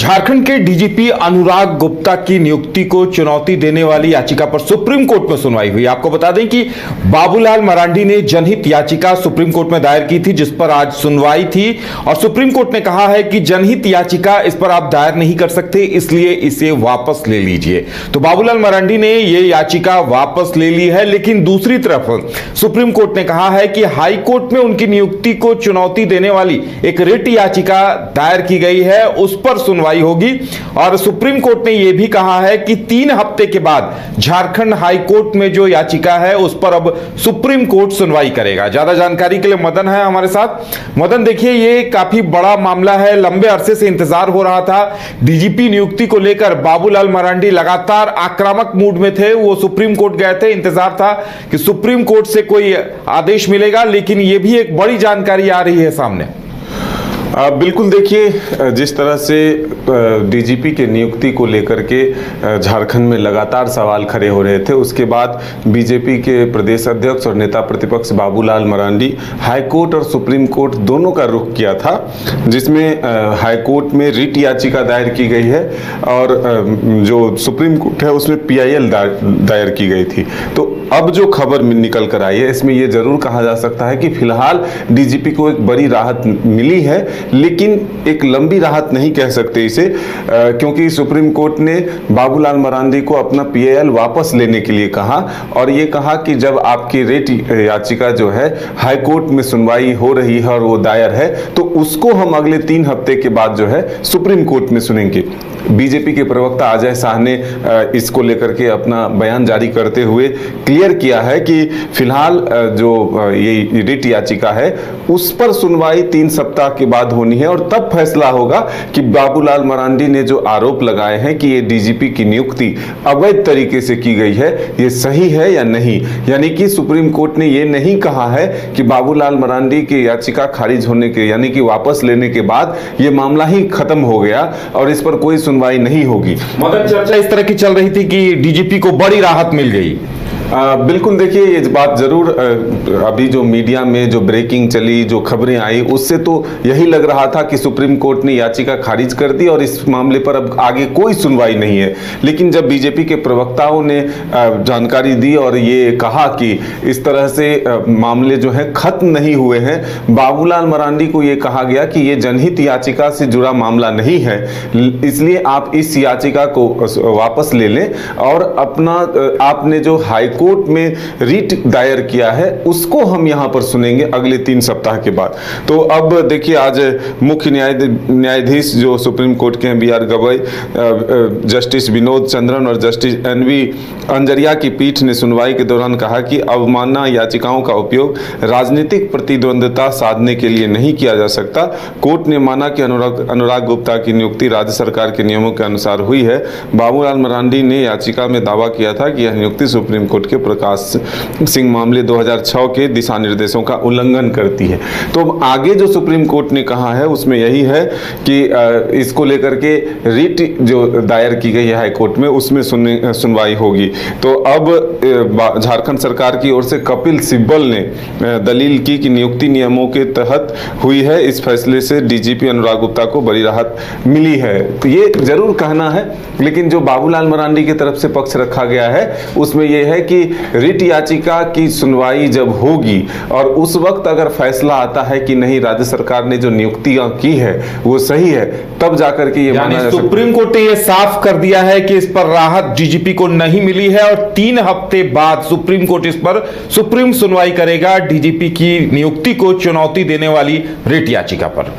झारखंड के डीजीपी अनुराग गुप्ता की नियुक्ति को चुनौती देने वाली याचिका पर सुप्रीम कोर्ट में सुनवाई हुई। आपको बता दें कि बाबूलाल मरांडी ने जनहित याचिका सुप्रीम कोर्ट में दायर की थी, जिस पर आज सुनवाई थी और सुप्रीम कोर्ट ने कहा है कि जनहित याचिका इस पर आप दायर नहीं कर सकते, इसलिए इसे वापस ले लीजिए। तो बाबूलाल मरांडी ने यह याचिका वापस ले ली है, लेकिन दूसरी तरफ सुप्रीम कोर्ट ने कहा है कि हाई कोर्ट में उनकी नियुक्ति को चुनौती देने वाली एक रिट याचिका दायर की गई है, उस पर सुनवाई होगी। और सुप्रीम कोर्ट ने यह भी कहा है कि 3 हफ्ते के बाद झारखंड हाई कोर्ट में जो याचिका है उस पर अब सुप्रीम कोर्ट सुनवाई करेगा। ज्यादा जानकारी के लिए मदन है हमारे साथ। मदन, देखिए ये काफी बड़ा मामला है, लंबे अरसे से इंतजार हो रहा था। डीजीपी नियुक्ति को लेकर बाबूलाल मरांडी लगातार आक्रामक मूड में थे, वो सुप्रीम कोर्ट गए थे, इंतजार था कि सुप्रीम कोर्ट से कोई आदेश मिलेगा, लेकिन यह भी एक बड़ी जानकारी आ रही है सामने। बिल्कुल, देखिए जिस तरह से डीजीपी के नियुक्ति को लेकर के झारखंड में लगातार सवाल खड़े हो रहे थे, उसके बाद बीजेपी के प्रदेश अध्यक्ष और नेता प्रतिपक्ष बाबूलाल मरांडी हाई कोर्ट और सुप्रीम कोर्ट दोनों का रुख किया था, जिसमें हाई कोर्ट में रिट याचिका दायर की गई है और जो सुप्रीम कोर्ट है उसमें पीआईएल दायर की गई थी। तो अब जो खबर निकल कर आई है, इसमें यह जरूर कहा जा सकता है कि फिलहाल डीजीपी को एक बड़ी राहत मिली है, लेकिन एक लंबी राहत नहीं कह सकते इसे, क्योंकि सुप्रीम कोर्ट ने बाबूलाल मरांडी को अपना पीआईएल वापस लेने के लिए कहा और ये कहा कि जब आपकी रिट याचिका जो है हाई कोर्ट में सुनवाई हो रही है और वो दायर है, तो उसको हम अगले 3 हफ्ते के बाद जो है सुप्रीम कोर्ट में सुनेंगे। बीजेपी के प्रवक्ता अजय शाह ने इसको लेकर के अपना बयान जारी करते हुए क्लियर किया है कि फिलहाल जो ये रिट याचिका है उस पर सुनवाई 3 सप्ताह के बाद होनी है और तब फैसला होगा कि बाबूलाल मरांडी ने जो आरोप लगाए हैं कि ये डीजीपी की नियुक्ति अवैध तरीके से की गई है, ये सही है या नहीं। यानी कि सुप्रीम कोर्ट ने ये नहीं कहा है कि बाबूलाल मरांडी की याचिका खारिज होने के यानी कि वापस लेने के बाद ये मामला ही खत्म हो गया और इस पर कोई सुनवाई नहीं होगी। मगर चर्चा इस तरह की चल रही थी कि डीजीपी को बड़ी राहत मिल गई। बिल्कुल, देखिए ये बात जरूर अभी जो मीडिया में जो ब्रेकिंग चली, जो खबरें आई, उससे तो यही लग रहा था कि सुप्रीम कोर्ट ने याचिका खारिज कर दी और इस मामले पर अब आगे कोई सुनवाई नहीं है। लेकिन जब बीजेपी के प्रवक्ताओं ने जानकारी दी और ये कहा कि इस तरह से मामले जो हैं खत्म नहीं हुए हैं, बाबूलाल मरांडी को ये कहा गया कि ये जनहित याचिका से जुड़ा मामला नहीं है, इसलिए आप इस याचिका को वापस ले लें और अपना आपने जो हाई कोर्ट में रिट दायर किया है उसको हम यहां पर सुनेंगे अगले 3 सप्ताह के बाद। तो अब देखिए आज मुख्य न्यायाधीश जो सुप्रीम कोर्ट के हैं बी.आर. गवई, जस्टिस विनोद चंद्रन और जस्टिस एन.वी. अंजरिया की पीठ ने सुनवाई के दौरान कहा कि अवमानना याचिकाओं का उपयोग राजनीतिक प्रतिद्वंद्विता साधने के लिए नहीं किया जा सकता। कोर्ट ने माना कि अनुराग गुप्ता की नियुक्ति राज्य सरकार के नियमों के अनुसार हुई है। बाबूलाल मरांडी ने याचिका में दावा किया था कि यह नियुक्ति सुप्रीम कोर्ट के प्रकाश सिंह मामले 2006 के दिशा निर्देशों का उल्लंघन करती है। तो आगे जो सुप्रीम कोर्ट ने कहा है उसमें यही है कि इसको लेकर के रिट जो दायर की गई है हाई कोर्ट में उसमें सुनवाई होगी। तो अब झारखंड सरकार की ओर से कपिल सिब्बल ने दलील की कि नियुक्ति नियमों के तहत हुई है। इस फैसले से डीजीपी अनुराग गुप्ता को बड़ी राहत मिली है। तो ये जरूर कहना है, लेकिन जो बाबूलाल मरांडी की तरफ से पक्ष रखा गया है उसमें यह है कि रिट याचिका की सुनवाई जब होगी और उस वक्त अगर फैसला आता है कि नहीं राज्य सरकार ने जो नियुक्तियां की है वो सही है, तब जाकर के ये माना जा सकता है। सुप्रीम कोर्ट ने ये साफ कर दिया है कि इस पर राहत डीजीपी को नहीं मिली है और 3 हफ्ते बाद सुप्रीम कोर्ट इस पर सुप्रीम सुनवाई करेगा डीजीपी की नियुक्ति को चुनौती देने वाली रिट याचिका पर।